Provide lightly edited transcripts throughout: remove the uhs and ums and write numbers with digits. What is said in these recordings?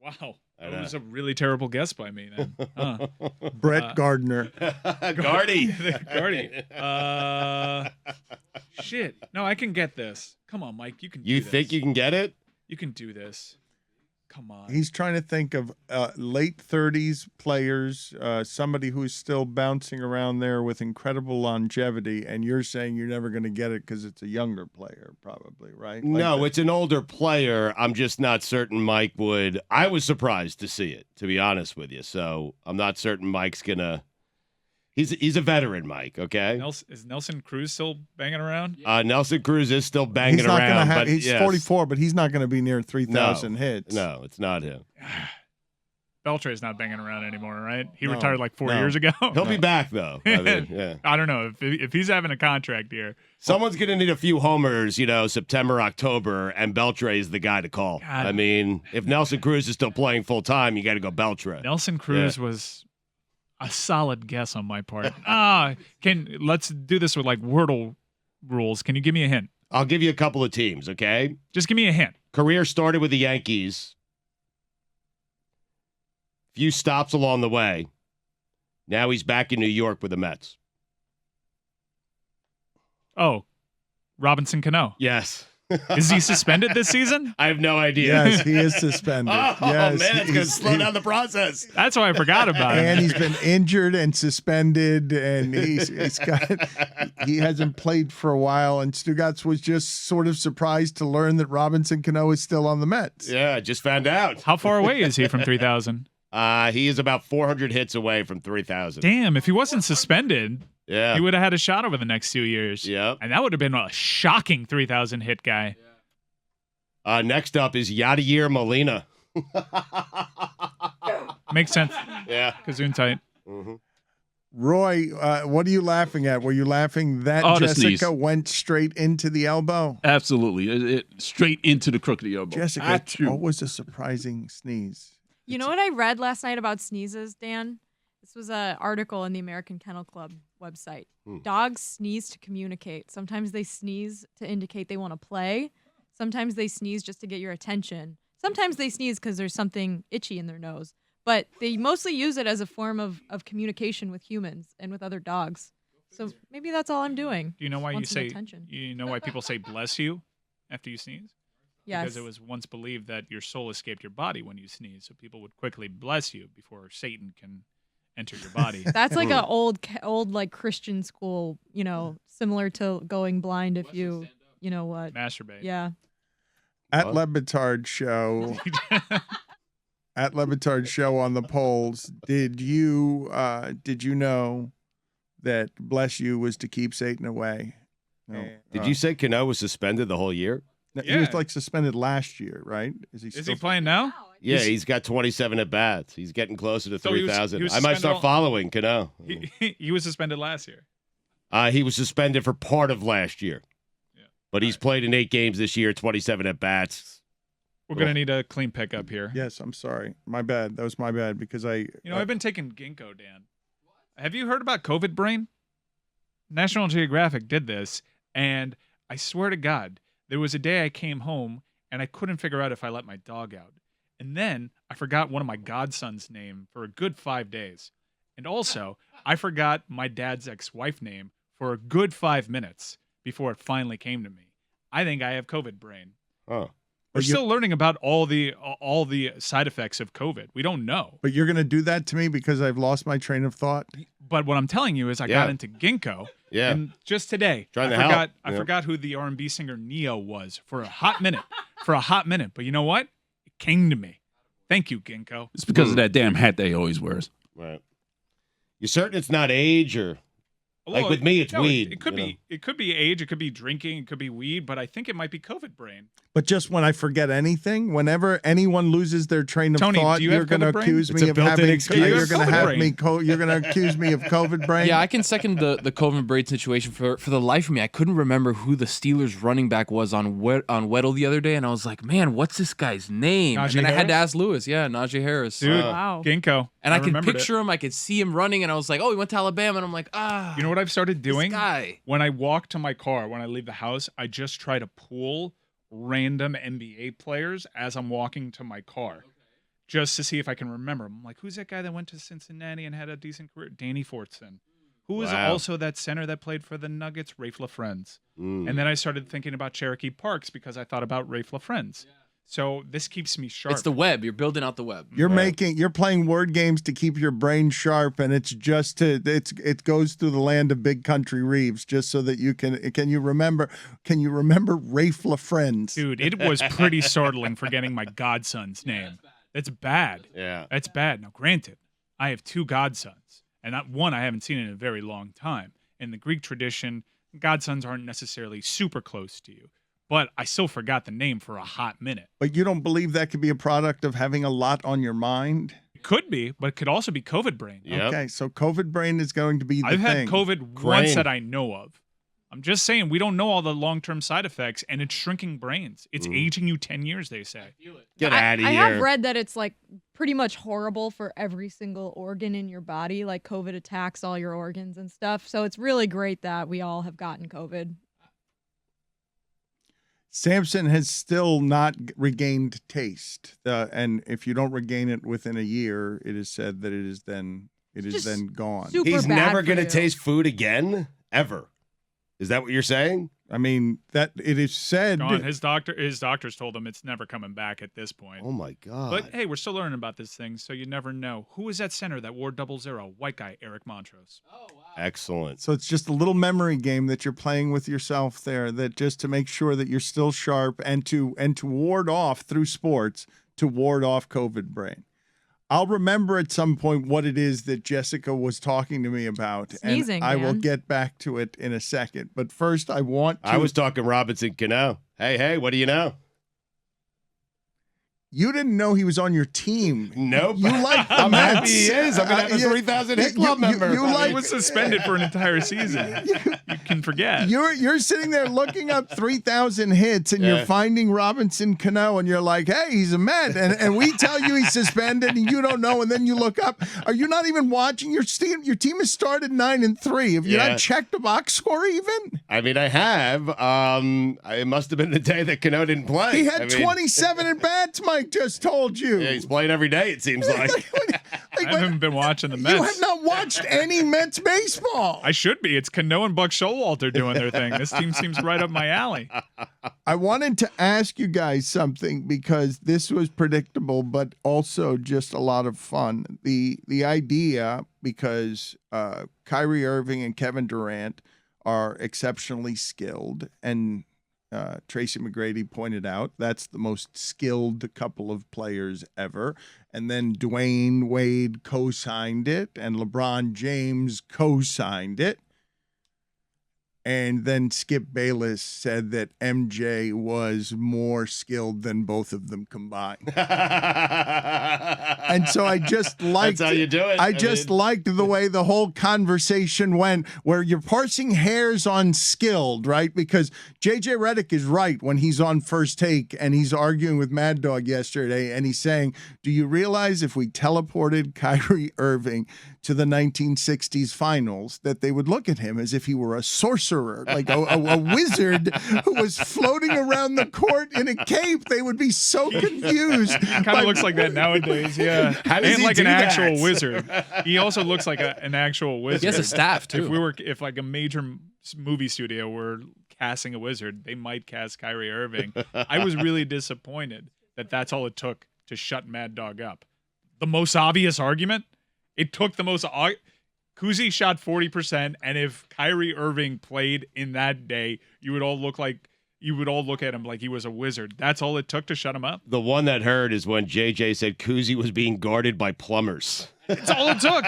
Wow. That was a really terrible guess by me, then. Huh. Brett Gardner. Gardy. Gardy. Shit. No, I can get this. Come on, Mike. You can do this. You think you can get it? You can do this. Come on. He's trying to think of late 30s players, somebody who's still bouncing around there with incredible longevity, and you're saying you're never going to get it because it's a younger player, probably, right? No, it's an older player. I'm just not certain Mike would. I was surprised to see it, to be honest with you. So I'm not certain Mike's going to. He's a veteran, Mike, okay? Is Nelson Cruz still banging around? Nelson Cruz is still banging around. But he's 44, but he's not going to be near 3,000 hits. No, it's not him. Beltre's not banging around anymore, right? He retired like 4 years ago. He'll be back, though. I mean, yeah. I don't know. If he's having a contract here. Someone's going to need a few homers, September, October, and Beltre is the guy to call. God. I mean, if Nelson Cruz is still playing full-time, you got to go Beltre. Nelson Cruz was a solid guess on my part. Let's do this with like Wordle rules. Can you give me a hint? I'll give you a couple of teams, okay? Just give me a hint. Career started with the Yankees. Few stops along the way. Now he's back in New York with the Mets. Oh, Robinson Cano. Yes. Is he suspended this season? I have no idea. Yes, he is suspended. Oh, yes, man, it's going to slow down the process. That's why I forgot about it. And he's been injured and suspended, and he hasn't played for a while. And Stugotz was just sort of surprised to learn that Robinson Cano is still on the Mets. Yeah, just found out. How far away is he from 3,000? He is about 400 hits away from 3,000. Damn, if he wasn't suspended, yeah, he would have had a shot over the next 2 years. Yep. And that would have been a shocking 3,000 hit guy. Next up is Yadier Molina. Makes sense. Yeah. Gesundheit. Mm-hmm. Roy, what are you laughing at? Were you laughing that Jessica went straight into the elbow? Absolutely. It straight into the crook of the elbow. Jessica, what was a surprising sneeze? You know what I read last night about sneezes, Dan? This was an article in the American Kennel Club website. Dogs sneeze to communicate. Sometimes they sneeze to indicate they want to play. Sometimes they sneeze just to get your attention. Sometimes they sneeze because there's something itchy in their nose. But they mostly use it as a form of communication with humans and with other dogs. So maybe that's all I'm doing. Do you know why attention. you know why people say bless you after you sneeze? Yes. Because it was once believed that your soul escaped your body when you sneeze. So people would quickly bless you before Satan can enter your body. That's like an old like Christian school, similar to going blind if you know what. Masturbate. Yeah. At LeBatard Show. At LeBatard Show on the polls, did you know that bless you was to keep Satan away? No. Did you say Cano was suspended the whole year? He was like suspended last year, right? Is he playing now? Yeah, he's got 27 at bats. He's getting closer to 3,000. I might suspended start following Cano. He was suspended last year. He was suspended for part of last year. Yeah. But he's played in 8 games this year, 27 at bats. We're going to need a clean pickup here. Yes, I'm sorry. My bad. That was my bad because I've been taking ginkgo, Dan. Have you heard about COVID brain? National Geographic did this, and I swear to God, there was a day I came home and I couldn't figure out if I let my dog out. And then I forgot one of my godson's name for a good 5 days. And also, I forgot my dad's ex-wife name for a good 5 minutes before it finally came to me. I think I have COVID brain. Oh. We're still learning about all the side effects of COVID. We don't know. But you're going to do that to me because I've lost my train of thought? But what I'm telling you is I got into ginkgo. Yeah. And just today, I forgot who the R&B singer Neo was for a hot minute. But you know what? It came to me. Thank you, ginkgo. It's because of that damn hat that he always wears. Right. You certain it's not age or... Like with me, it's weed. It could be. It could be age. It could be drinking. It could be weed. But I think it might be COVID brain. But just when I forget anything, whenever anyone loses their train of thought, you're going to accuse me of having. You're going to have me. You're going to accuse me of COVID brain. Yeah, I can second the COVID brain situation. For the life of me, I couldn't remember who the Steelers running back was on Weddle the other day, and I was like, man, what's this guy's name? Najee and I had to ask Lewis. Yeah, Najee Harris. Dude, wow. Ginkgo. And I could picture him. I could see him running, and I was like, oh, he went to Alabama. And I'm like, You know what I've started doing? This guy. When I walk to my car, when I leave the house, I just try to pull random NBA players as I'm walking to my car. just to see if I can remember him. I'm like, who's that guy that went to Cincinnati and had a decent career? Danny Fortson. Who was also that center that played for the Nuggets? Rafe LaFrentz. And then I started thinking about Cherokee Parks because I thought about Rafe LaFrentz. So this keeps me sharp. It's the web. You're building out the web. You're playing word games to keep your brain sharp, and it goes through the land of big country Reeves just so that you can you remember Rafe LaFrentz? Dude, it was pretty startling forgetting my godson's name. That's bad. Yeah. That's bad. Now, granted, I have 2 godsons, and not one I haven't seen in a very long time. In the Greek tradition, godsons aren't necessarily super close to you, but I still forgot the name for a hot minute. But you don't believe that could be a product of having a lot on your mind? It could be, but it could also be COVID brain. Yep. Okay, so COVID brain is going to be the I've thing. had COVID once that I know of. I'm just saying we don't know all the long-term side effects, and it's shrinking brains. It's aging you 10 years, they say. Get out of I here. have read that it's like pretty much horrible for every single organ in your body. Like COVID attacks all your organs and stuff. So it's really great that we all have gotten COVID. Samson has still not regained taste, and if you don't regain it within a year, it is said that it is then gone. Super He's bad never for going to you. taste food again, ever. Is that what you're saying? I mean, that it is said. Gone. His doctors told him it's never coming back at this point. Oh my God. But hey, we're still learning about this thing, so you never know. Who was that center that wore 00? White guy, Eric Montrose. Oh, wow. Excellent. So it's just a little memory game that you're playing with yourself there, that just to make sure that you're still sharp and to ward off through sports, to ward off COVID brain. I'll remember at some point what it is that Jessica was talking to me about, Sneezing, and I will Dan. get back to it in a second. But first, I want to. I was talking Robinson Cano. Hey, what do you know? You didn't know he was on your team. Nope. You like the I'm happy Mets. he is. I'm going to have a 3,000 hit club member. You He like was suspended for an entire season. You can forget. You're sitting there looking up 3,000 hits, and Yeah. you're finding Robinson Cano, and you're like, hey, he's a Met. And we tell you he's suspended, and you don't know, and then you look up. Are you not even watching your team? Your team has started 9-3. Have you Yeah. not checked the box score even? I mean, I have. It must have been the day that Cano didn't play. He had 27 at bats, Mike just told you. Yeah, he's playing every day, it seems like. I haven't been watching the Mets. You have not watched any Mets baseball. I should be. It's Cano and Buck Showalter doing their thing. This team seems right up my alley. I wanted to ask you guys something because this was predictable, but also just a lot of fun. The idea, because Kyrie Irving and Kevin Durant are exceptionally skilled, and Tracy McGrady pointed out that's the most skilled couple of players ever. And then Dwayne Wade co-signed it, and LeBron James co-signed it. And then Skip Bayless said that MJ was more skilled than both of them combined. And so I just liked That's how you do it. I just liked the way the whole conversation went, where you're parsing hairs on skilled, right? Because JJ Redick is right when he's on First Take and he's arguing with Mad Dog yesterday, and he's saying, do you realize if we teleported Kyrie Irving to the 1960s finals, that they would look at him as if he were a sorcerer, like a wizard who was floating around the court in a cape? They would be so confused. Kind of looks like that nowadays, yeah. How does And he like do an actual that? wizard. He also looks like an actual wizard. He has a staff too. If like a major movie studio were casting a wizard, they might cast Kyrie Irving. I was really disappointed that that's all it took to shut Mad Dog up. The most obvious argument, it took the most. Kuzi shot 40%, and if Kyrie Irving played in that day, you would all look at him like he was a wizard. That's all it took to shut him up. The one that hurt is when JJ said Kuzi was being guarded by plumbers. That's all it took.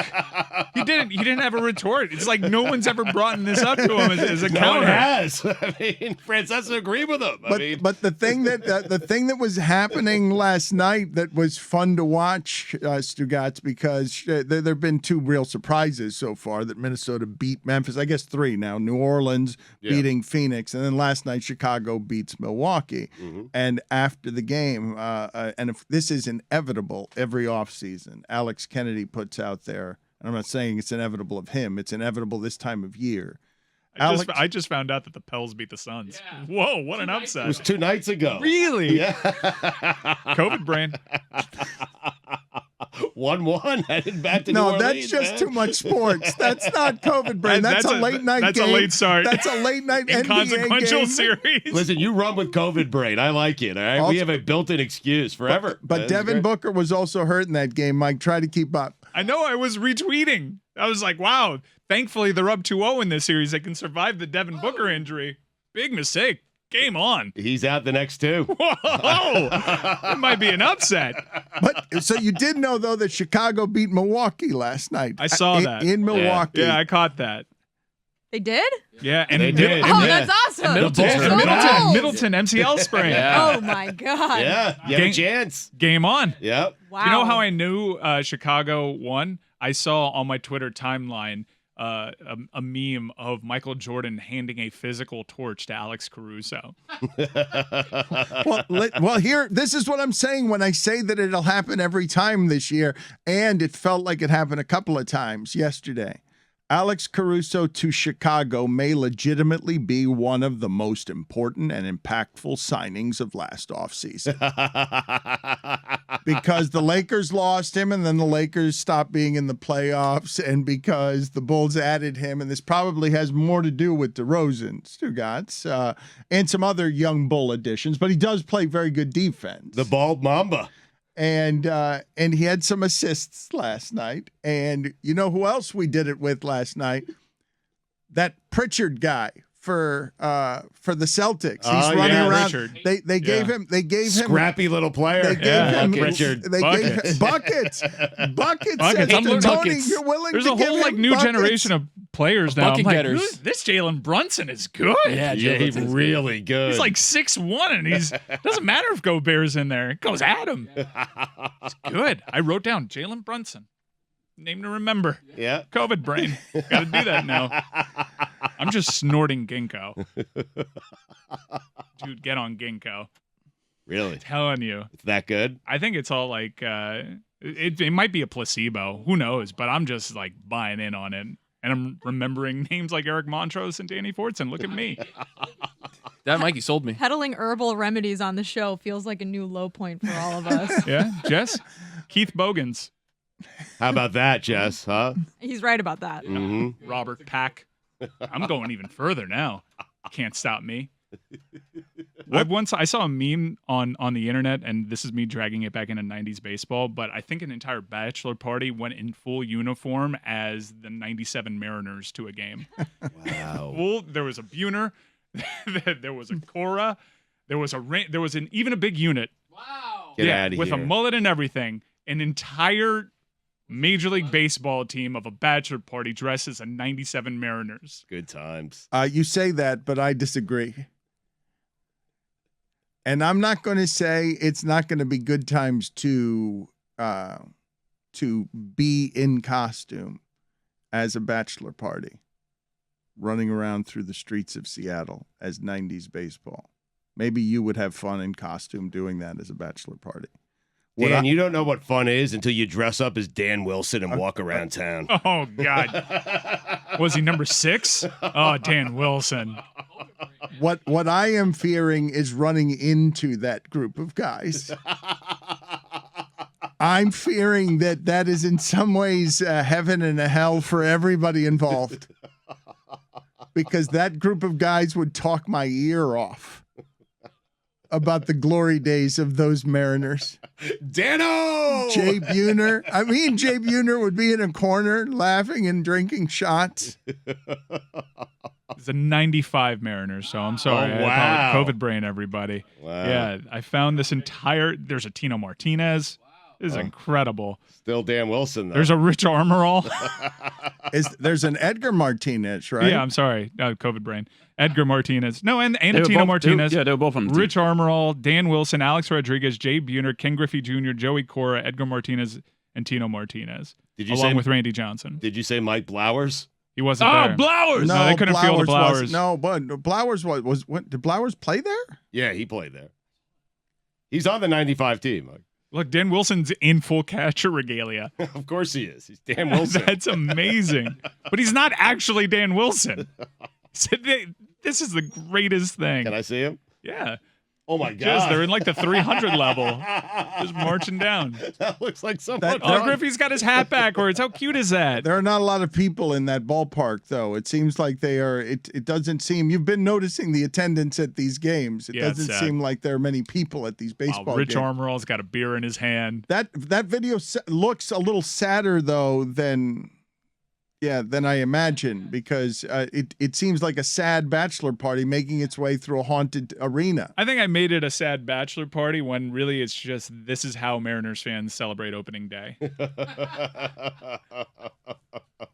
He didn't have a retort. It's like no one's ever brought this up to him as a No counter. one has. I mean, Francesca agreed with him. But the thing that was happening last night that was fun to watch, Stugotz, because there have been two real surprises so far that Minnesota beat Memphis. I guess three now. New Orleans beating Phoenix, and then last night Chicago beats Milwaukee. Mm-hmm. And after the game, and if this is inevitable every offseason, Alex Kennedy puts out there, and I'm not saying it's inevitable of him, it's inevitable this time of year. I just found out that the Pels beat the Suns. Yeah. Whoa, what an upset. It was 2 nights ago. Really? Yeah. COVID brain. 1-1 headed back to New No, Orleans, that's just man. too much sports. That's not COVID brain. That's a late night game. That's a late start. That's a late night NBA Inconsequential game. series. Listen, you run with COVID brain. I like it. All right, Also- we have a built-in excuse forever. But That's Devin great. Booker was also hurt in that game, Mike. Try to keep up. I know I was retweeting. I was like, wow, thankfully they're up 2-0 in this series. They can survive the Devin Booker injury. Big mistake. Game on. He's out the next two. Whoa. It might be an upset. But so you did know, though, that Chicago beat Milwaukee last night. I saw that. In Milwaukee. Yeah, I caught that. They did? Yeah, and They did. Oh, Yeah. that's awesome. Middleton's Go hurt. Bulls. Middleton MCL sprain. Yeah. Oh my God. Yeah, you have a Game- chance. Game on. Yep. Wow. You know how I knew Chicago won? I saw on my Twitter timeline a meme of Michael Jordan handing a physical torch to Alex Caruso. Well, here, this is what I'm saying when I say that it'll happen every time this year, and it felt like it happened a couple of times yesterday. Alex Caruso to Chicago may legitimately be one of the most important and impactful signings of last offseason. Because the Lakers lost him, and then the Lakers stopped being in the playoffs, and because the Bulls added him, and this probably has more to do with DeRozan, Stugotz, and some other young Bull additions, but he does play very good defense. The bald mamba. And he had some assists last night. And you know who else we did it with last night? That Pritchard guy for the Celtics. He's running around. Pritchard. They gave him Scrappy little player. They gave him Richard. They gave him buckets. Buckets. Said, I'm looking- Tony, buckets. you're willing There's to a give whole him like new buckets. generation of players now. Bucket I'm like, getters. "Who's- this Jalen Brunson is good. Yeah, Yeah, he's really good. He's like 6'1", and he's doesn't matter if Gobert's in there. It goes at him. It's good. I wrote down Jalen Brunson. Name to remember. yeah. COVID brain. Got to do that now. I'm just snorting ginkgo. Dude, get on ginkgo. Really? Telling you. It's that good? I think it's all like it might be a placebo. Who knows? But I'm just like buying in on it. And I'm remembering names like Eric Montrose and Danny Fortson. Look at me. That Mikey sold me. Peddling herbal remedies on the show feels like a new low point for all of us. Yeah, Jess? Keith Bogans. How about that, Jess? Huh? He's right about that. Mm-hmm. Robert Pack. I'm going even further now. Can't stop me. I saw a meme on the internet, and this is me dragging it back into 90s baseball, but I think an entire bachelor party went in full uniform as the 97 Mariners to a game. Wow. There was a Buhner, there was a Cora, there was even a big unit. Wow. Get out of with here. a mullet and everything. An entire Major League Baseball team of a bachelor party dressed as a 97 Mariners. Good times. You say that, but I disagree. And I'm not going to say it's not going to be good times to be in costume as a bachelor party, running around through the streets of Seattle as 90s baseball. Maybe you would have fun in costume doing that as a bachelor party. Dan, you don't know what fun is until you dress up as Dan Wilson and walk around town. Oh, God. Was he number 6? Oh, Dan Wilson. What I am fearing is running into that group of guys. I'm fearing that is in some ways a heaven and a hell for everybody involved. Because that group of guys would talk my ear off about the glory days of those Mariners. Dano! Jay Buhner. I mean, Jay Buhner would be in a corner laughing and drinking shots. It's a 95 Mariners, so I'm sorry. Oh, wow. COVID brain, everybody. Wow. Yeah, I found this there's a Tino Martinez. This is incredible. Still Dan Wilson, though. There's a Rich Armorall. There's an Edgar Martinez, right? Yeah, I'm sorry. COVID brain. Edgar Martinez. No, and They were Tino both- Martinez. they were both on the team. Rich Armorall, Dan Wilson, Alex Rodriguez, Jay Buhner, Ken Griffey Jr., Joey Cora, Edgar Martinez, and Tino Martinez. Did you along say- with Randy Johnson. Did you say Mike Blowers? He wasn't there. Blowers! No, they couldn't feel the Blowers. But Blowers did Blowers play there? Yeah, he played there. He's on the 95 team. Mike. Look, Dan Wilson's in full catcher regalia. Of course he is. He's Dan Wilson. That's amazing. But he's not actually Dan Wilson. This is the greatest thing. Can I see him? Yeah. Oh my God! Just, they're in like the 300 level, just marching down. That looks like someone. Look, Griffey's got his hat backwards. How cute is that? There are not a lot of people in that ballpark, though. It seems like they are. It doesn't seem. You've been noticing the attendance at these games. It doesn't seem like there are many people at these baseball Rich games. Armorall's got a beer in his hand. That video looks a little sadder though than I imagine, because it seems like a sad bachelor party making its way through a haunted arena. I think I made it a sad bachelor party when really it's just this is how Mariners fans celebrate opening day.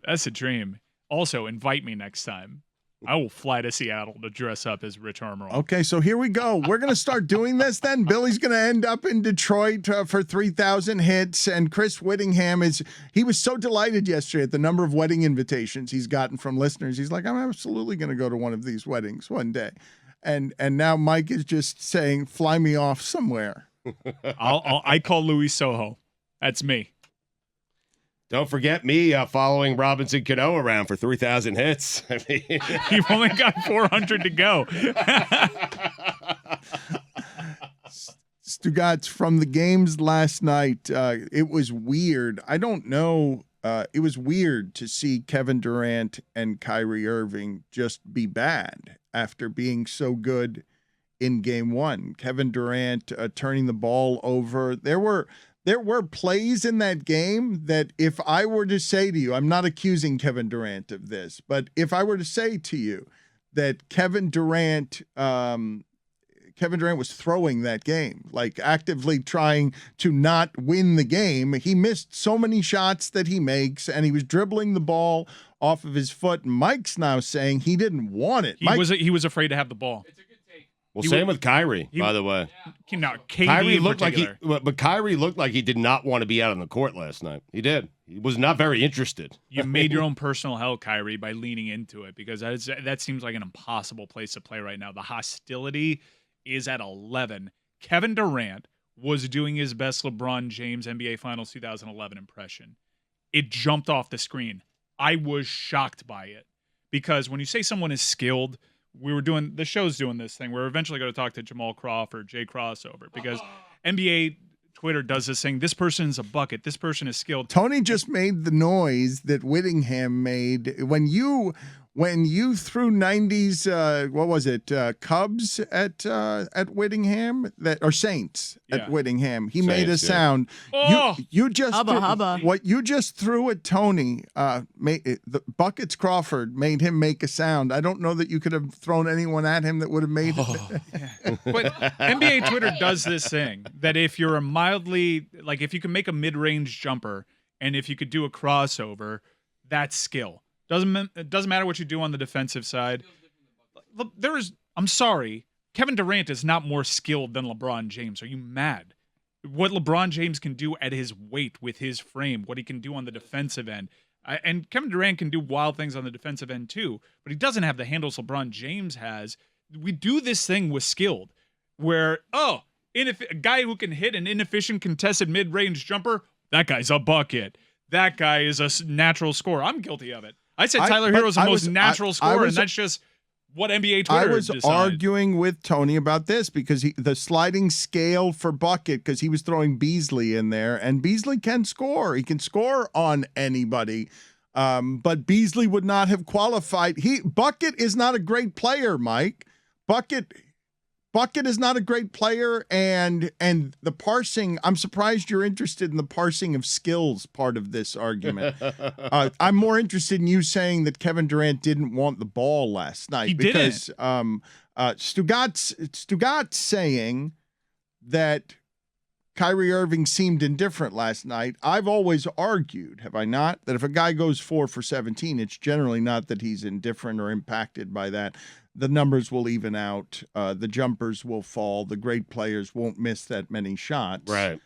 That's a dream. Also, invite me next time. I will fly to Seattle to dress up as Rich Armorall. Okay, so here we go. We're going to start doing this then. Billy's going to end up in Detroit for 3,000 hits, and Chris Whittingham he was so delighted yesterday at the number of wedding invitations he's gotten from listeners. He's like, I'm absolutely going to go to one of these weddings one day. And now Mike is just saying, fly me off somewhere. I call Louis Soho. That's me. Don't forget me following Robinson Cano around for 3,000 hits. I mean, you've only got 400 to go. Stugotz, from the games last night, it was weird. I don't know. It was weird to see Kevin Durant and Kyrie Irving just be bad after being so good in game one. Kevin Durant turning the ball over. There were plays in that game that if I were to say to you, I'm not accusing Kevin Durant of this, but if I were to say to you that Kevin Durant was throwing that game, like actively trying to not win the game. He missed so many shots that he makes, and he was dribbling the ball off of his foot. Mike's now saying he didn't want it. He was afraid to have the ball. Well, same with Kyrie, by the way. No, KD Kyrie in looked particular. but Kyrie looked like he did not want to be out on the court last night. He did. He was not very interested. You made your own personal hell, Kyrie, by leaning into it, because that seems like an impossible place to play right now. The hostility is at 11. Kevin Durant was doing his best LeBron James NBA Finals 2011 impression. It jumped off the screen. I was shocked by it, because when you say someone is skilled, the show's doing this thing. We're eventually going to talk to Jamal Crawford, Jay Crossover, because NBA Twitter does this thing. This person's a bucket. This person is skilled. Tony just made the noise that Whittingham made when you threw 90s what was it, Cubs at Whittingham, or Saints at Whittingham. He made a sound. You just hubba. What you just threw at Tony the Buckets Crawford made him make a sound. I don't know that you could have thrown anyone at him that would have made it. But NBA Twitter does this thing that if you're if you can make a mid-range jumper and if you could do a crossover, that's skill. It doesn't matter what you do on the defensive side. I'm sorry, Kevin Durant is not more skilled than LeBron James. Are you mad? What LeBron James can do at his weight with his frame, what he can do on the defensive end. And Kevin Durant can do wild things on the defensive end too, but he doesn't have the handles LeBron James has. We do this thing with skilled, where, a guy who can hit an inefficient contested mid-range jumper, that guy's a bucket. That guy is a natural scorer. I'm guilty of it. I said Tyler Herro's the most natural scorer, and that's just what NBA Twitter I was decided. arguing with Tony about this because the sliding scale for bucket, because he was throwing Beasley in there, and Beasley can score. He can score on anybody, but Beasley would not have qualified. Bucket is not a great player, Mike. Bucket is not a great player, and the parsing, I'm surprised you're interested in the parsing of skills part of this argument. I'm more interested in you saying that Kevin Durant didn't want the ball last night. He because Stugotz saying that Kyrie Irving seemed indifferent last night. I've always argued, have I not, that if a guy goes 4 for 17, it's generally not that he's indifferent or impacted by that. The numbers will even out. The jumpers will fall. The great players won't miss that many shots. Right.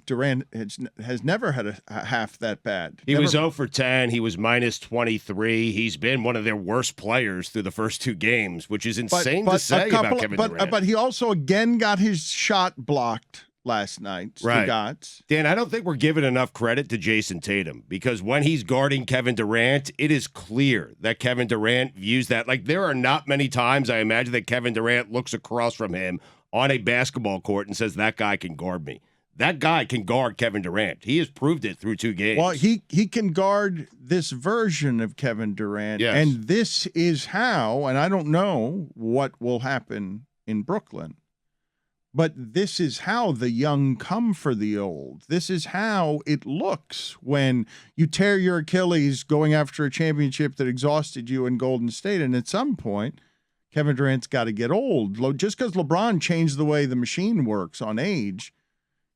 Durant has never had a half that bad. He was 0 for 10. He was minus 23. He's been one of their worst players through the first 2 games, which is insane to say about Kevin Durant. But he also again got his shot blocked last night. Right. Stugotz. Dan, I don't think we're giving enough credit to Jason Tatum because when he's guarding Kevin Durant, it is clear that Kevin Durant views that. Like, there are not many times I imagine that Kevin Durant looks across from him on a basketball court and says, that guy can guard me. That guy can guard Kevin Durant. He has proved it through 2 games. Well, he can guard this version of Kevin Durant. Yes. And this is how, and I don't know what will happen in Brooklyn, but this is how the young come for the old. This is how it looks when you tear your Achilles going after a championship that exhausted you in Golden State. And at some point, Kevin Durant's got to get old. Just because LeBron changed the way the machine works on age,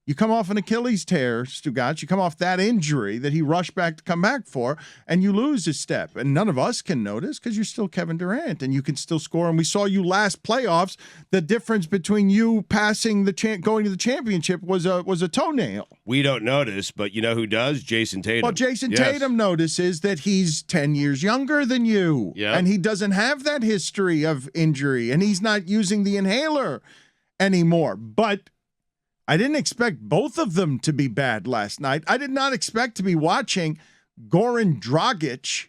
you come off an Achilles tear, Stugotz. You come off that injury that he rushed back to come back for, and you lose a step. And none of us can notice because you're still Kevin Durant, and you can still score. And we saw you last playoffs. The difference between you passing going to the championship was a toenail. We don't notice, but you know who does? Jason Tatum. Well, Jason Yes. Tatum notices that he's 10 years younger than you, and he doesn't have that history of injury, and he's not using the inhaler anymore. But I didn't expect both of them to be bad last night. I did not expect to be watching Goran Dragic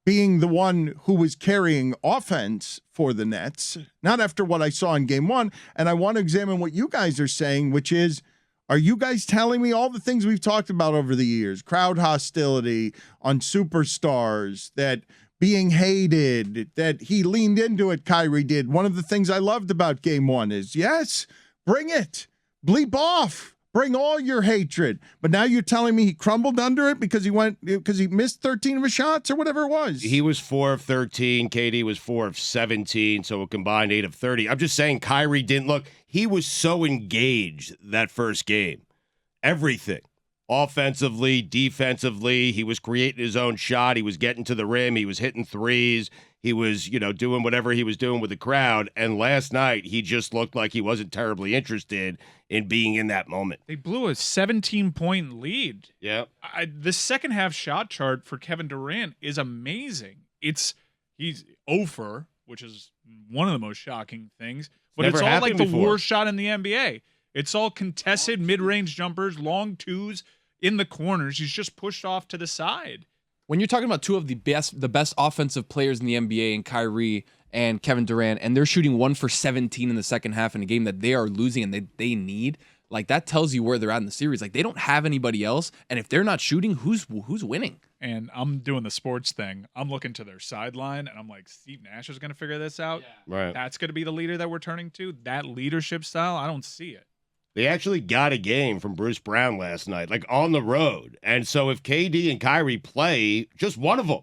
being the one who was carrying offense for the Nets, not after what I saw in game 1. And I want to examine what you guys are saying, which is, are you guys telling me all the things we've talked about over the years, crowd hostility on superstars, that being hated, that he leaned into it, Kyrie did. One of the things I loved about game 1 is, yes, bring it. Bleep off. Bring all your hatred. But now you're telling me he crumbled under it because he missed 13 of his shots or whatever it was. He was 4 of 13. KD was 4 of 17, so a combined 8 of 30. I'm just saying Kyrie didn't look. He was so engaged that first game. Everything. Offensively, defensively, he was creating his own shot. He was getting to the rim. He was hitting threes. He was, doing whatever he was doing with the crowd. And last night, he just looked like he wasn't terribly interested in being in that moment. They blew a 17-point lead. Yeah. The second half shot chart for Kevin Durant is amazing. He's 0-for, which is one of the most shocking things. But Never it's all like happened the before. worst shot in the NBA. It's all contested mid-range jumpers, long twos in the corners. He's just pushed off to the side. When you're talking about two of the best offensive players in the NBA, and Kyrie and Kevin Durant, and they're shooting 1 for 17 in the second half in a game that they are losing and they need, like, that tells you where they're at in the series. Like, they don't have anybody else, and if they're not shooting, who's winning? And I'm doing the sports thing. I'm looking to their sideline, and I'm like, Steve Nash is going to figure this out. Yeah. Right. That's going to be the leader that we're turning to. That leadership style, I don't see it. They actually got a game from Bruce Brown last night, like on the road. And so if KD and Kyrie play, just one of them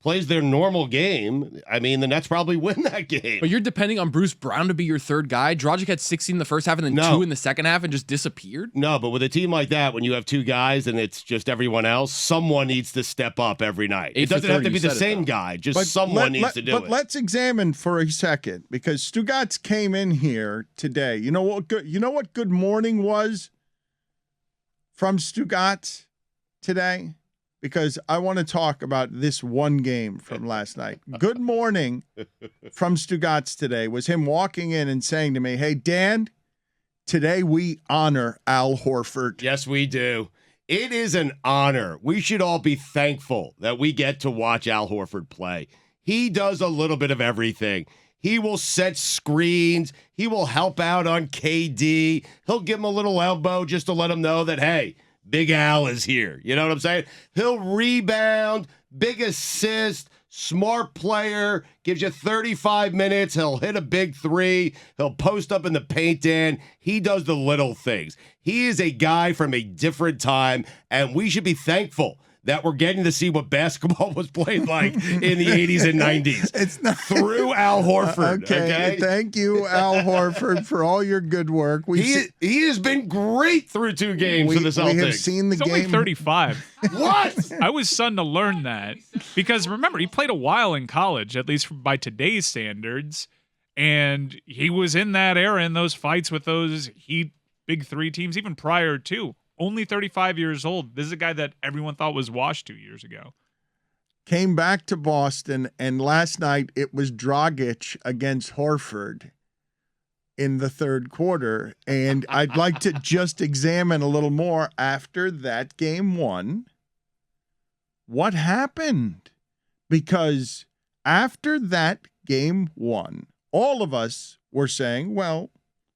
plays their normal game, I mean, the Nets probably win that game. But you're depending on Bruce Brown to be your third guy. Dragic had 16 in the first half and then 2 in the second half and just disappeared. No, but with a team like that, when you have 2 guys and it's just everyone else, someone needs to step up every night. It doesn't have to be the same guy, just someone needs to do it. But let's examine for a second, because Stugotz came in here today. You know what good morning was from Stugotz today? Because I want to talk about this one game from last night. Good morning from Stugotz today was him walking in and saying to me, "Hey, Dan, today we honor Al Horford." Yes, we do. It is an honor. We should all be thankful that we get to watch Al Horford play. He does a little bit of everything. He will set screens. He will help out on KD. He'll give him a little elbow just to let him know that, hey, Big Al is here. You know what I'm saying? He'll rebound, big assist, smart player, gives you 35 minutes. He'll hit a big 3. He'll post up in the paint, Dan. He does the little things. He is a guy from a different time, and we should be thankful that we're getting to see what basketball was played like in the 80s and 90s. It's not through Al Horford. Okay. Thank you, Al Horford, for all your good work. He has been great through 2 games for the Celtics. We have seen the He's game. only 35. What? I was stunned to learn that. Because remember, he played a while in college, at least by today's standards. And he was in that era in those fights with those Heat Big 3 teams, even prior to. Only 35 years old. This is a guy that everyone thought was washed 2 years ago. Came back to Boston, and last night it was Dragic against Horford. in the third quarter. And I'd like to just examine a little more after that game one. What happened? Because after that game one, all of us were saying, well,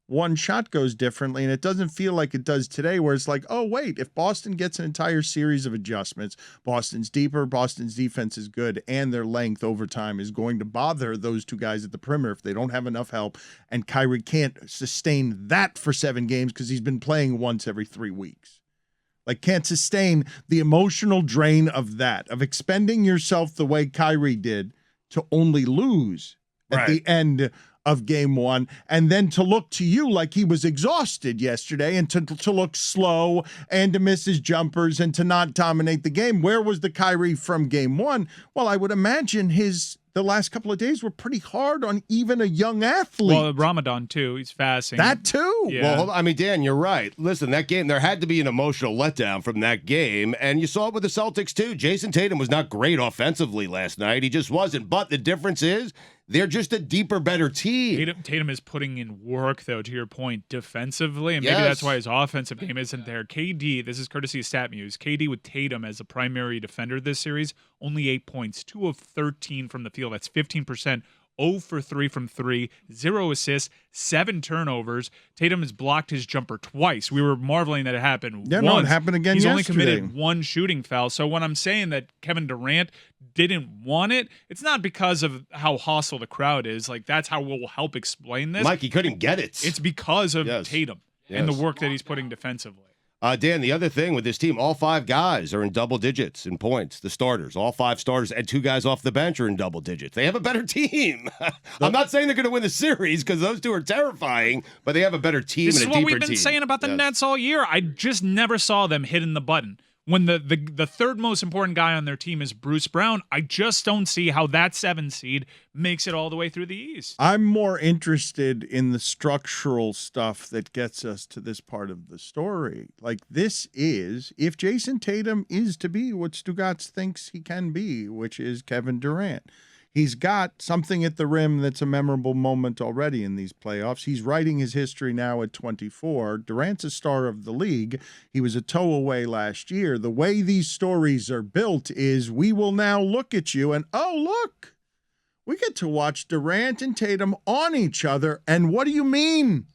one shot goes differently, and it doesn't feel like it does today, where it's like, oh, wait, if Boston gets an entire series of adjustments, Boston's deeper, Boston's defense is good, and their length over time is going to bother those two guys at the perimeter if they don't have enough help, and Kyrie can't sustain that for 7 games because he's been playing once every 3 weeks. Like, can't sustain the emotional drain of that, of expending yourself the way Kyrie did to only lose at the end of game one, and then to look to you like he was exhausted yesterday, and to look slow, and to miss his jumpers, and to not dominate the game. Where was the Kyrie from game one? Well, I would imagine the last couple of days were pretty hard on even a young athlete. Well, Ramadan, too. He's fasting. That, too. Yeah. Well, hold on. I mean, Dan, you're right. Listen, that game, there had to be an emotional letdown from that game, and you saw it with the Celtics, too. Jason Tatum was not great offensively last night. He just wasn't. But the difference is they're just a deeper, better team. Tatum is putting in work, though, to your point, defensively, and maybe that's why his offensive game isn't there. KD, this is courtesy of StatMuse, KD with Tatum as a primary defender this series, only 8 points, 2 of 13 from the field. That's 15%. 0 for 3 from 3, 0 assists, 7 turnovers. Tatum has blocked his jumper twice. We were marveling that it happened once. No, it happened again He's yesterday. only committed 1 shooting foul. So when I'm saying that Kevin Durant didn't want it, it's not because of how hostile the crowd is. Like, that's how we'll help explain this. Mike, he couldn't get it. It's because of Tatum and the work that he's putting defensively. Dan, the other thing with this team, all 5 guys are in double digits in points. The starters, all 5 starters, and 2 guys off the bench are in double digits. They have a better team. I'm not saying they're going to win the series because those 2 are terrifying, but they have a better team and a deeper team. This is what we've been saying about the Nets all year. I just never saw them hitting the button. When the third most important guy on their team is Bruce Brown, I just don't see how that 7 seed makes it all the way through the East. I'm more interested in the structural stuff that gets us to this part of the story. Like, this is, if Jason Tatum is to be what Stugotz thinks he can be, which is Kevin Durant, he's got something at the rim that's a memorable moment already in these playoffs. He's writing his history now at 24. Durant's a star of the league. He was a toe away last year. The way these stories are built is we will now look at you and, oh, look, we get to watch Durant and Tatum on each other. And what do you mean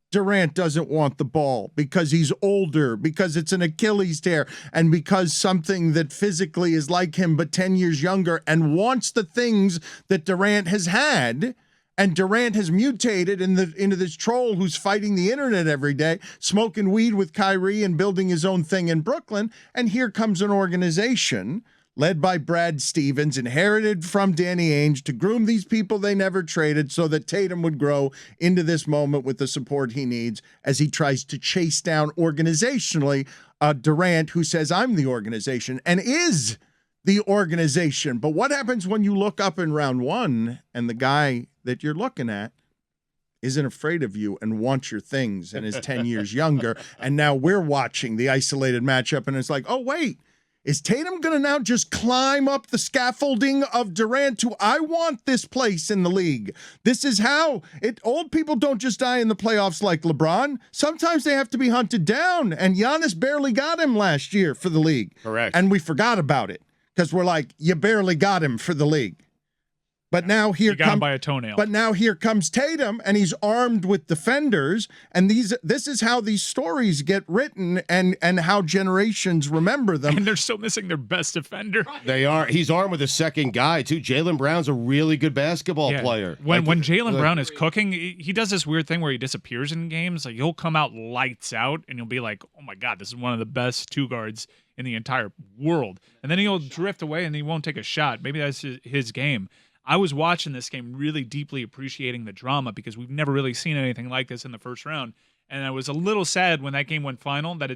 Durant doesn't want the ball? Because he's older, because it's an Achilles tear, and because something that physically is like him but 10 years younger and wants the things that Durant has had. And Durant has mutated into this troll who's fighting the internet every day, smoking weed with Kyrie and building his own thing in Brooklyn. And here comes an organization led by Brad Stevens, inherited from Danny Ainge, to groom these people they never traded so that Tatum would grow into this moment with the support he needs as he tries to chase down organizationally Durant, who says, I'm the organization, and is the organization. But what happens when you look up in round 1 and the guy that you're looking at isn't afraid of you and wants your things and is 10 years younger, and now we're watching the isolated matchup, and it's like, oh, wait, is Tatum going to now just climb up the scaffolding of Durant to, I want this place in the league? This is how old people don't just die in the playoffs like LeBron. Sometimes they have to be hunted down, and Giannis barely got him last year for the league. Correct. And we forgot about it because we're like, you barely got him for the league. But now here comes by a toenail. But now here comes Tatum, and he's armed with defenders, and this is how these stories get written, and how generations remember them. And they're still missing their best defender. They are. He's armed with a second guy too. Jaylen Brown's a really good basketball player. When Jaylen Brown is cooking, he does this weird thing where he disappears in games. Like, he'll come out lights out, and you'll be like, "Oh my God, this is one of the best 2 guards in the entire world." And then he'll drift away, and he won't take a shot. Maybe that's his game. I was watching this game really deeply appreciating the drama because we've never really seen anything like this in the first round. And I was a little sad when that game went final that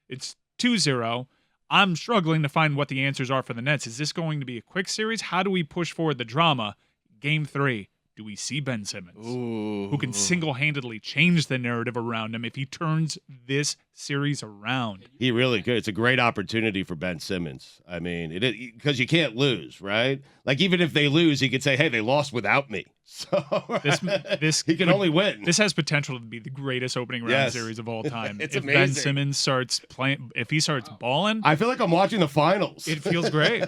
it's 2-0. I'm struggling to find what the answers are for the Nets. Is this going to be a quick series? How do we push forward the drama? Game 3. Do we see Ben Simmons, who can single-handedly change the narrative around him if he turns this series around? He really could. It's a great opportunity for Ben Simmons. I mean, because you can't lose, right? Like, even if they lose, he could say, hey, they lost without me. So This he can could- only win. This has potential to be the greatest opening round Yes. series of all time. It's if Ben amazing. Simmons starts playing, if he starts balling, I feel like I'm watching the finals. it feels great.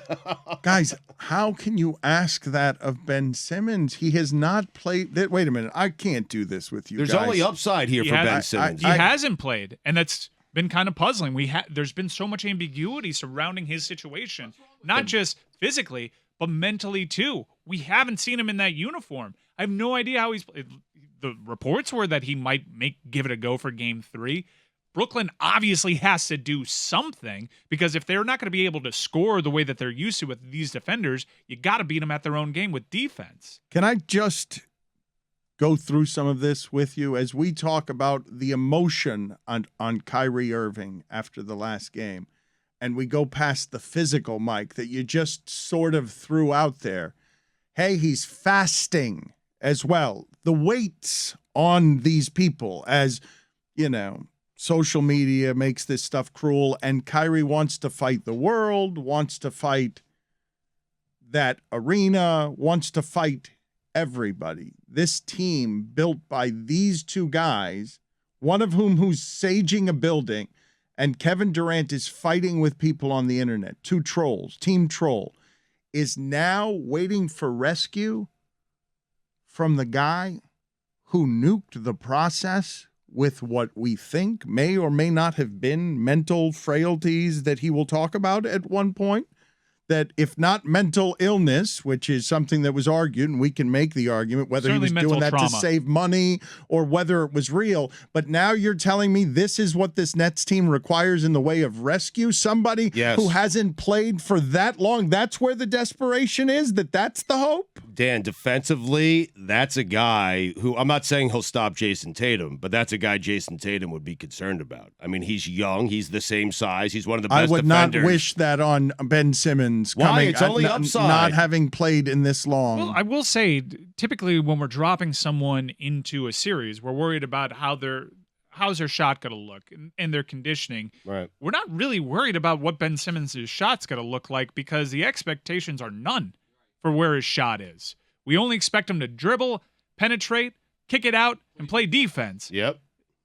Guys, how can you ask that of Ben Simmons? He has not played. Wait a minute. I can't do this with you There's guys. only upside here He for has- Ben Simmons. He hasn't played, and that's been kind of puzzling. There's been so much ambiguity surrounding his situation, not just physically, but mentally too. We haven't seen him in that uniform. I have no idea how he's. The reports were that he might give it a go for Game 3. Brooklyn obviously has to do something, because if they're not going to be able to score the way that they're used to with these defenders, you got to beat them at their own game with defense. Can I just go through some of this with you as we talk about the emotion on Kyrie Irving after the last game, and we go past the physical, Mike, that you just sort of threw out there? Hey, he's fasting as well. The weights on these people, as you know, social media makes this stuff cruel, and Kyrie wants to fight the world, wants to fight that arena, wants to fight everybody. This team built by these two guys, one of whom who's saging a building, and Kevin Durant is fighting with people on the internet, two trolls, Team Troll, is now waiting for rescue from the guy who nuked the process with what we think may or may not have been mental frailties that he will talk about at one point. That if not mental illness, which is something that was argued, and we can make the argument whether Certainly he was mental doing that trauma. to save money or whether it was real. But now you're telling me this is what this Nets team requires in the way of rescue? Somebody Yes. who hasn't played for that long. That's where the desperation is? That's the hope? Dan, defensively, that's a guy who, I'm not saying he'll stop Jason Tatum, but that's a guy Jason Tatum would be concerned about. I mean, he's young. He's the same size. He's one of the I best would defenders. not wish that on Ben Simmons Why? coming. It's only upside. Not having played in this long. Well, I will say, typically when we're dropping someone into a series, we're worried about how's their shot going to look and their conditioning. Right. We're not really worried about what Ben Simmons' shot's going to look like, because the expectations are none for where his shot is. We only expect him to dribble, penetrate, kick it out, and play defense. Yep.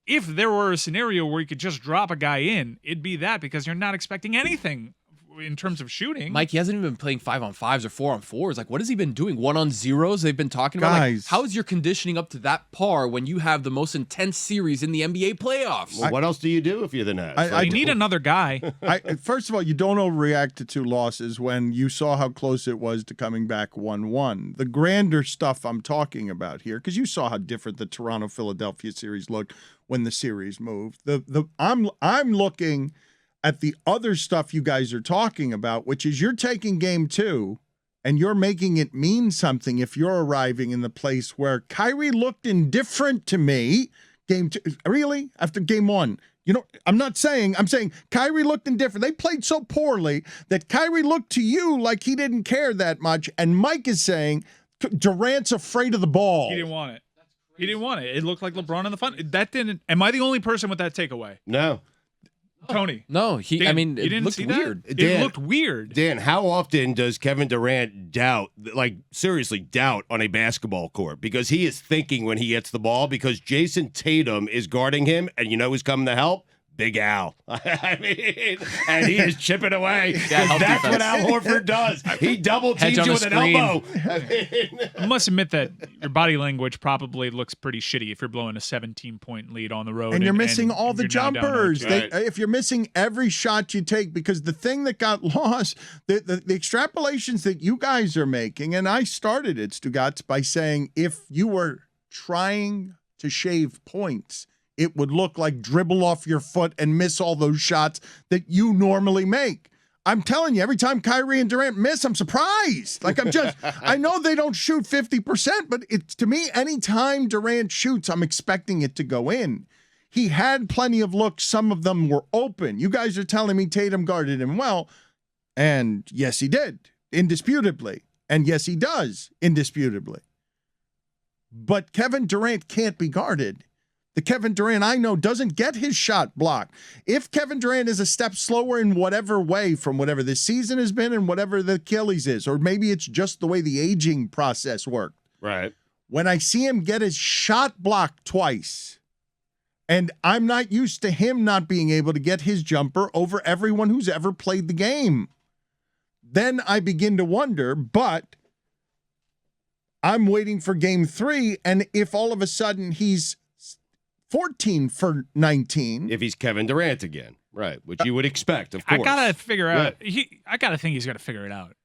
If there were a scenario where you could just drop a guy in, it'd be that, because you're not expecting anything in terms of shooting. Mike, he hasn't even been playing 5-on-5s or 4-on-4s. Like, what has he been doing? 1-on-0s they've been talking about? Like, Guys. how is your conditioning up to that par when you have the most intense series in the NBA playoffs? Well, what else do you do if you're the Nets? I You need another guy. First of all, you don't overreact to two losses when you saw how close it was to coming back 1-1. The grander stuff I'm talking about here, because you saw how different the Toronto-Philadelphia series looked when the series moved. I'm looking at the other stuff you guys are talking about, which is you're taking game 2 and you're making it mean something if you're arriving in the place where Kyrie looked indifferent to me. Game 2, really? After game 1. You know, I'm saying Kyrie looked indifferent. They played so poorly that Kyrie looked to you like he didn't care that much. And Mike is saying Durant's afraid of the ball. He didn't want it. He didn't want it. It looked like LeBron in the fun. That didn't. Am I the only person with that takeaway? No. Tony. No, Dan, you it didn't looked see that? weird. It Dan- looked weird. Dan, how often does Kevin Durant doubt, like seriously doubt on a basketball court? Because he is thinking when he gets the ball, because Jason Tatum is guarding him, and you know who's coming to help? Big Al. I mean, and he is chipping away. Yeah, help That's what defense. Al Horford does. He double Hedge teams on you the with an screen. elbow. I mean, I must admit that your body language probably looks pretty shitty if you're blowing a 17-point lead on the road. And you're missing all the you're now down jumpers. 0-2. If you're missing every shot you take, because the thing that got lost, the extrapolations that you guys are making, and I started it, Stugotz, by saying if you were trying to shave points, it would look like dribble off your foot and miss all those shots that you normally make. I'm telling you, every time Kyrie and Durant miss, I'm surprised. Like, I know they don't shoot 50%, but it's, to me, anytime Durant shoots, I'm expecting it to go in. He had plenty of looks. Some of them were open. You guys are telling me Tatum guarded him well. And yes, he did, indisputably. And yes, he does, indisputably. But Kevin Durant can't be guarded. The Kevin Durant I know doesn't get his shot blocked. If Kevin Durant is a step slower in whatever way from whatever this season has been and whatever the Achilles is, or maybe it's just the way the aging process worked. right. when I see him get his shot blocked twice, and I'm not used to him not being able to get his jumper over everyone who's ever played the game, then I begin to wonder, but I'm waiting for game 3, and if all of a sudden he's 14 for 19. If he's Kevin Durant again, right, which you would expect, of course. I gotta figure out. I gotta think he's gonna figure it out.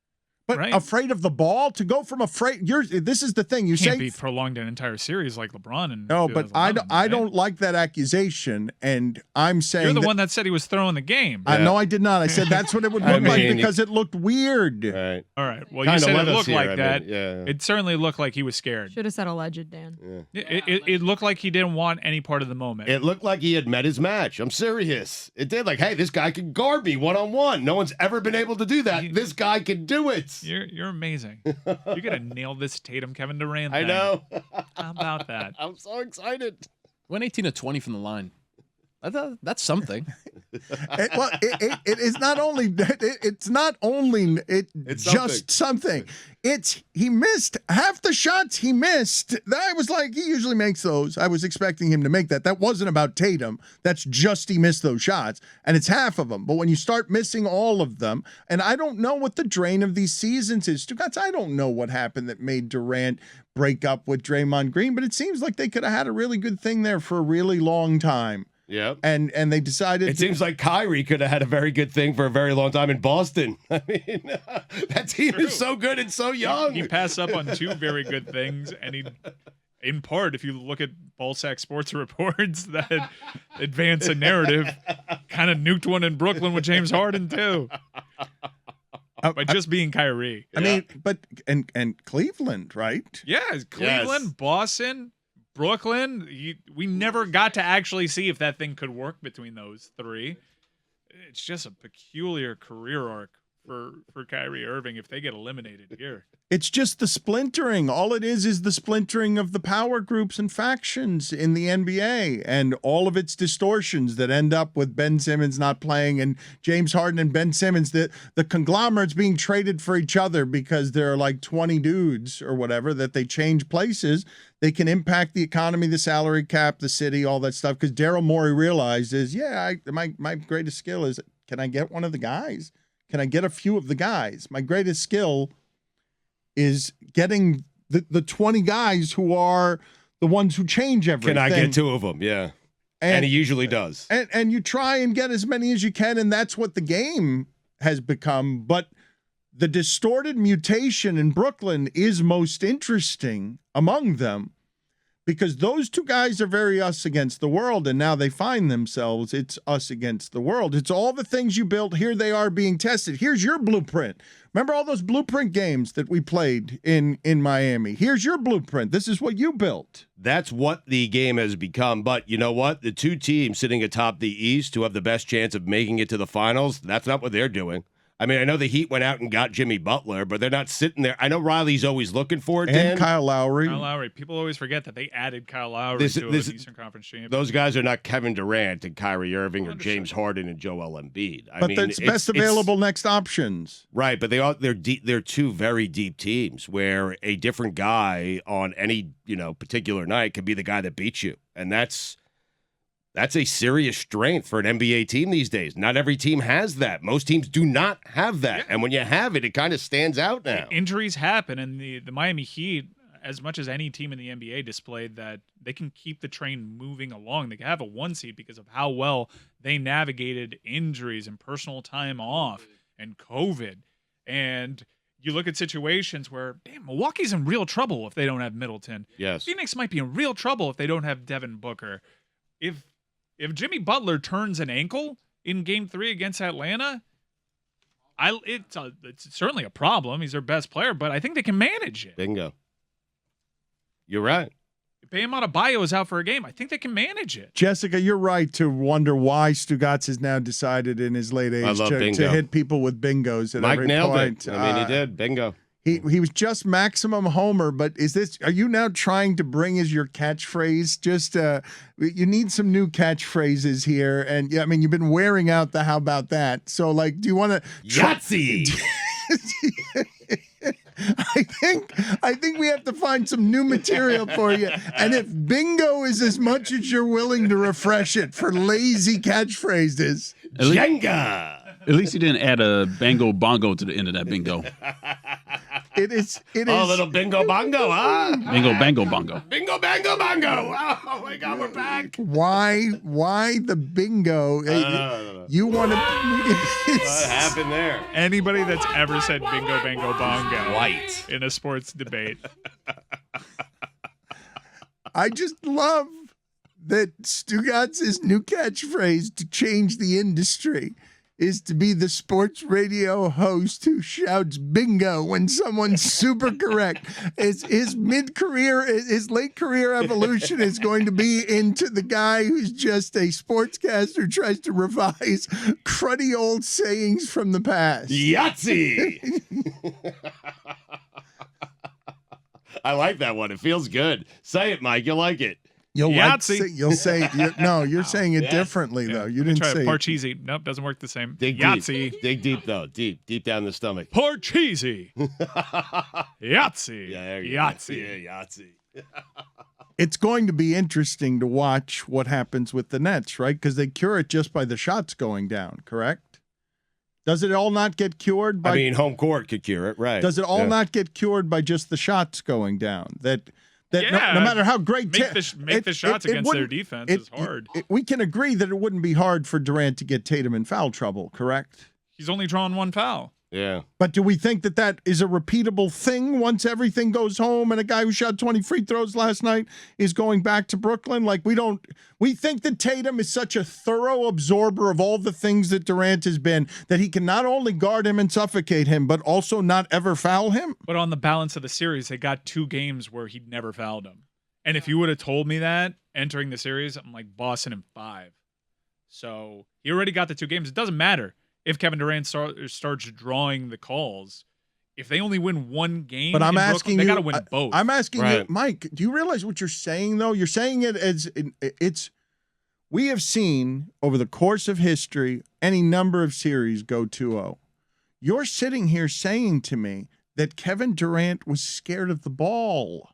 But right? afraid of the ball, to go from afraid, this is the thing. You Can't say be prolonged an entire series like LeBron. And no, but I don't like that accusation, and I'm saying you're the one that said he was throwing the game. No, I did not. I said that's what it would look like because it looked weird. Right. All right. Well, Kinda you said let it us looked hear, like I that. mean, yeah. It certainly looked like he was scared. Should have said alleged, Dan. Yeah. It looked like he didn't want any part of the moment. It looked like he had met his match. I'm serious. It did. Like, hey, this guy can guard me one-on-one. No one's ever been able to do that. This guy can do it. You're amazing. You're gonna nail this Tatum Kevin Durant thing. I know. How about that? I'm so excited. Went 18 to 20 from the line. That's something. It is not only it's not only it's just something. It's he missed half the shots he missed. I was like, he usually makes those. I was expecting him to make that. That wasn't about Tatum. That's just he missed those shots, and it's half of them. But when you start missing all of them, and I don't know what the drain of these seasons is. Stugotz, I don't know what happened that made Durant break up with Draymond Green, but it seems like they could have had a really good thing there for a really long time. Yeah. And they decided it seems like Kyrie could have had a very good thing for a very long time in Boston. I mean, that team is so good and so young. He passed up on 2 very good things, and he, in part, if you look at Ballsack Sports reports that advance a narrative, kind of nuked one in Brooklyn with James Harden too. By just being Kyrie. I mean, but and Cleveland, right? Yeah, Cleveland, Boston, Brooklyn. We never got to actually see if that thing could work between those 3. It's just a peculiar career arc for Kyrie Irving if they get eliminated here. It's just the splintering. All it is the splintering of the power groups and factions in the NBA and all of its distortions that end up with Ben Simmons not playing and James Harden and Ben Simmons, the conglomerates being traded for each other because there are like 20 dudes or whatever that they change places. They can impact the economy, the salary cap, the city, all that stuff. Because Daryl Morey realizes, my greatest skill is, can I get one of the guys? Can I get a few of the guys? My greatest skill is getting the 20 guys who are the ones who change everything. Can I get 2 of them? Yeah. And he usually does. And you try and get as many as you can, and that's what the game has become. But the distorted mutation in Brooklyn is most interesting among them because those 2 guys are very us against the world, and now they find themselves, it's us against the world. It's all the things you built. Here they are being tested. Here's your blueprint. Remember all those blueprint games that we played in Miami? Here's your blueprint. This is what you built. That's what the game has become. But you know what? The 2 teams sitting atop the East who have the best chance of making it to the finals, that's not what they're doing. I mean, I know the Heat went out and got Jimmy Butler, but they're not sitting there. I know Riley's always looking for it, Dan. And Kyle Lowry. People always forget that they added Kyle Lowry to an Eastern Conference champion. Those guys are not Kevin Durant and Kyrie Irving or James Harden and Joel Embiid. But it's best available next options. Right, but they're deep. They're 2 very deep teams where a different guy on any particular night could be the guy that beats you, and that's a serious strength for an NBA team these days. Not every team has that. Most teams do not have that. Yeah. And when you have it, it kind of stands out now. Injuries happen, and the Miami Heat, as much as any team in the NBA, displayed that they can keep the train moving along. They can have a 1 seed because of how well they navigated injuries and personal time off and COVID. And you look at situations where, Milwaukee's in real trouble if they don't have Middleton. Yes. Phoenix might be in real trouble if they don't have Devin Booker. If Jimmy Butler turns an ankle in Game 3 against Atlanta, it's certainly a problem. He's their best player, but I think they can manage it. Bingo. You're right. If Bam Adebayo is out for a game, I think they can manage it. Jessica, you're right to wonder why Stugotz has now decided in his late age to hit people with bingos at Mike every nailed point. it. I mean, he did. Bingo. He was just maximum homer, but are you now trying to bring as your catchphrase? Just you need some new catchphrases here, and I mean you've been wearing out the how about that. So do you want to Yahtzee? I think we have to find some new material for you. And if bingo is as much as you're willing to refresh it for lazy catchphrases, Jenga. At least he didn't add a Bango Bongo to the end of that bingo. it is. Oh, little bingo bongo, huh? Bingo Bango Bongo. Bingo bango bongo. Oh my God, we're back. Why the bingo? You want to? What happened there? Anybody that's ever said bingo, bango, bongo White. in a sports debate. I just love that Stugotz's new catchphrase to change the industry is to be the sports radio host who shouts bingo when someone's super correct. His mid-career, his late career evolution is going to be into the guy who's just a sportscaster who tries to revise cruddy old sayings from the past. Yahtzee. I like that one. It feels good. Say it, Mike. You like it. You'll Yahtzee. you're saying it differently though. You didn't Try say it. Parcheesi. Nope, doesn't work the same. Dig Yahtzee. deep. Dig deep, though. Deep down the stomach. Parcheesi. Yahtzee. Yeah, there you Yahtzee. go. Yeah, Yahtzee. It's going to be interesting to watch what happens with the Nets, right? Because they cure it just by the shots going down, correct? Does it all not get cured by? I mean, home court could cure it, right? Does it all not get cured by just the shots going down? That Yeah. no matter how great Make the shots against their defense is hard. We can agree that it wouldn't be hard for Durant to get Tatum in foul trouble, correct? He's only drawn one foul. Yeah. But do we think that is a repeatable thing once everything goes home and a guy who shot 20 free throws last night is going back to Brooklyn? Like we think that Tatum is such a thorough absorber of all the things that Durant has been that he can not only guard him and suffocate him, but also not ever foul him? But on the balance of the series, they got 2 games where he'd never fouled him. And if you would have told me that entering the series, I'm like Boston in 5. So he already got the 2 games. It doesn't matter if Kevin Durant starts drawing the calls. If they only win 1 game, but I'm Brooklyn, asking they you, got to win both. I'm asking Right. you, Mike, do you realize what you're saying, though? You're saying it as it's we have seen over the course of history any number of series go 2-0. You're sitting here saying to me that Kevin Durant was scared of the ball.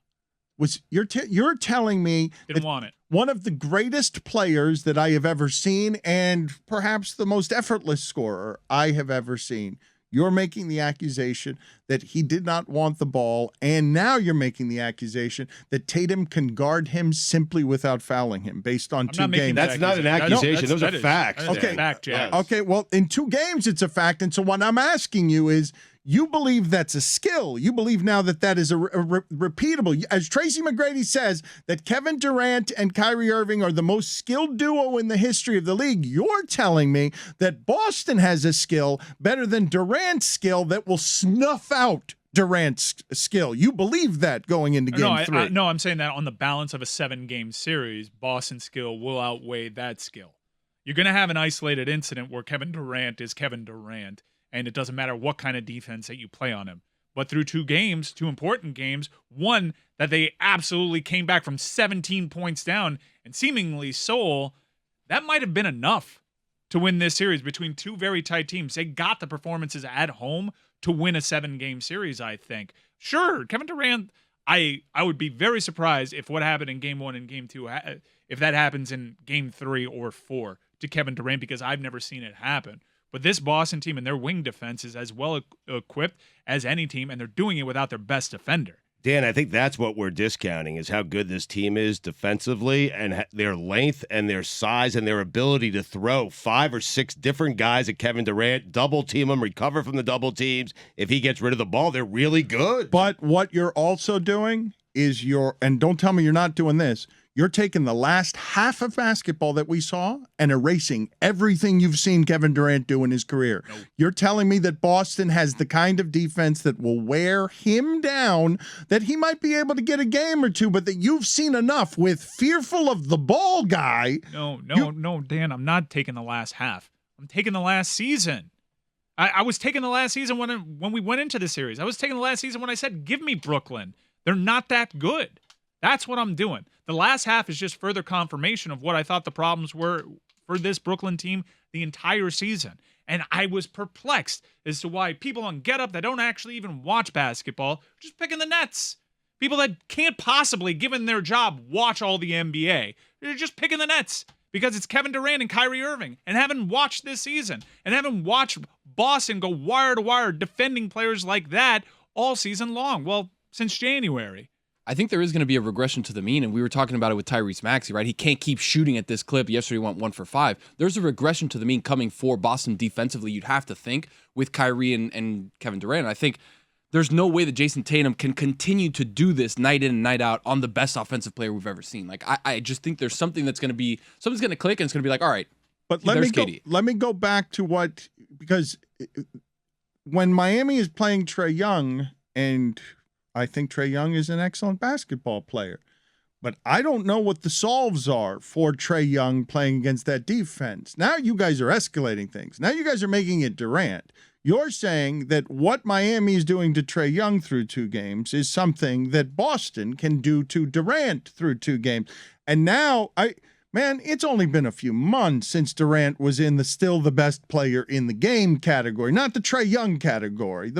You're telling me Didn't want it. one of the greatest players that I have ever seen and perhaps the most effortless scorer I have ever seen. You're making the accusation that he did not want the ball, and now you're making the accusation that Tatum can guard him simply without fouling him based on I'm 2 not making games. that That's not an accusation. accusation. Those are facts. That is Okay. a fact, Jack. Okay, well, in 2 games, it's a fact. And so what I'm asking you is, you believe that's a skill. You believe now that is a repeatable. As Tracy McGrady says, that Kevin Durant and Kyrie Irving are the most skilled duo in the history of the league. You're telling me that Boston has a skill better than Durant's skill that will snuff out Durant's skill. You believe that going into game 3. No, I'm saying that on the balance of a 7-game series, Boston's skill will outweigh that skill. You're going to have an isolated incident where Kevin Durant is Kevin Durant, and it doesn't matter what kind of defense that you play on him. But through 2 games, 2 important games, one that they absolutely came back from 17 points down and seemingly sole, that might have been enough to win this series between 2 very tight teams. They got the performances at home to win a 7-game series, I think. Sure, Kevin Durant, I would be very surprised if what happened in game 1 and game 2, if that happens in game 3 or 4 to Kevin Durant, because I've never seen it happen. But this Boston team and their wing defense is as well equipped as any team, and they're doing it without their best defender. Dan, I think that's what we're discounting is how good this team is defensively and their length and their size and their ability to throw 5 or 6 different guys at Kevin Durant, double team him, recover from the double teams. If he gets rid of the ball, they're really good. But what you're also doing is and don't tell me you're not doing this, you're taking the last half of basketball that we saw and erasing everything you've seen Kevin Durant do in his career. Nope. You're telling me that Boston has the kind of defense that will wear him down, that he might be able to get a game or 2, but that you've seen enough with fearful of the ball guy. No, Dan, I'm not taking the last half. I'm taking the last season. I was taking the last season when we went into the series. I was taking the last season when I said, give me Brooklyn. They're not that good. That's what I'm doing. The last half is just further confirmation of what I thought the problems were for this Brooklyn team the entire season. And I was perplexed as to why people on Get Up that don't actually even watch basketball are just picking the Nets. People that can't possibly, given their job, watch all the NBA. They're just picking the Nets because it's Kevin Durant and Kyrie Irving and haven't watched this season and haven't watched Boston go wire to wire defending players like that all season long. Well, since January. I think there is going to be a regression to the mean, and we were talking about it with Tyrese Maxey, right? He can't keep shooting at this clip. Yesterday he went 1 for 5. There's a regression to the mean coming for Boston defensively, you'd have to think, with Kyrie and Kevin Durant. I think there's no way that Jason Tatum can continue to do this night in and night out on the best offensive player we've ever seen. Like, I just think there's something that's going to be, something's going to click, and it's going to be like, all right, but let me go back to what, because when Miami is playing Trae Young, and I think Trae Young is an excellent basketball player, but I don't know what the solves are for Trae Young playing against that defense. Now you guys are escalating things. Now you guys are making it Durant. You're saying that what Miami is doing to Trae Young through 2 games is something that Boston can do to Durant through 2 games. And now it's only been a few months since Durant was in still the best player in the game category, not the Trae Young category.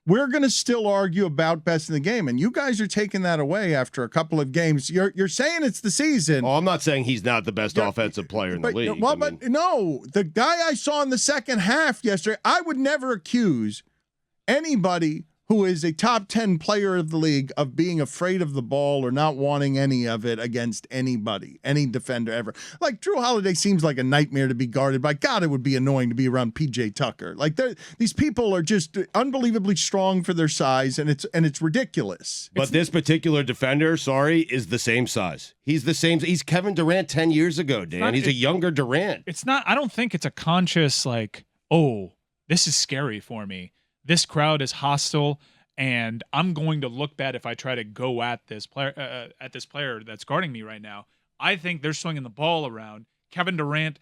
We're going to still argue about best in the game, and you guys are taking that away after a couple of games. You're saying it's the season. Oh, I'm not saying he's not the best offensive player in the league. Well, but no, the guy I saw in the second half yesterday, I would never accuse anybody who is a top 10 player of the league of being afraid of the ball or not wanting any of it against anybody, any defender ever. Like, Drew Holiday seems like a nightmare to be guarded by. God, it would be annoying to be around PJ Tucker. Like, these people are just unbelievably strong for their size, and it's ridiculous. But this particular defender, is the same size. He's the same. He's Kevin Durant 10 years ago, Dan. He's a younger Durant. It's not, I don't think it's a conscious, like, oh, this is scary for me. This crowd is hostile, and I'm going to look bad if I try to go at this player that's guarding me right now. I think they're swinging the ball around. Kevin Durant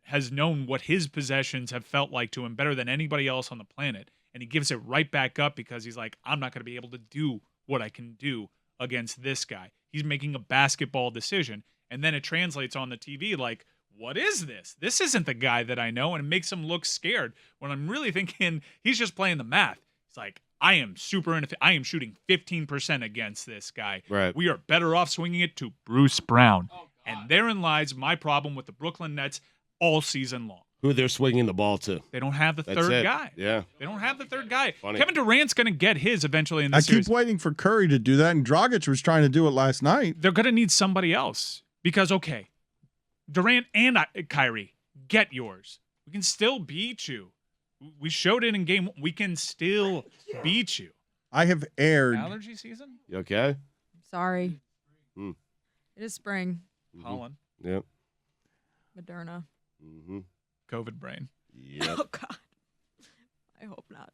has known what his possessions have felt like to him better than anybody else on the planet, and he gives it right back up because he's like, I'm not going to be able to do what I can do against this guy. He's making a basketball decision, and then it translates on the TV like, what is this? This isn't the guy that I know, and it makes him look scared when I'm really thinking he's just playing the math. It's like, I am I am shooting 15% against this guy. Right. We are better off swinging it to Bruce Brown. And therein lies my problem with the Brooklyn Nets all season long. Who they're swinging the ball to. They don't have the third guy. Yeah. They don't have the third guy. Funny. Kevin Durant's going to get his eventually in the series. I keep waiting for Curry to do that, and Dragic was trying to do it last night. They're going to need somebody else because, okay, Durant and Kyrie, get yours. We can still beat you. We showed it in game 1. We can still beat you. I have aired. Allergy season? You okay? Sorry. It is spring. Pollen. Yep. Moderna. Mm-hmm. COVID brain. Yep. Oh, God. I hope not.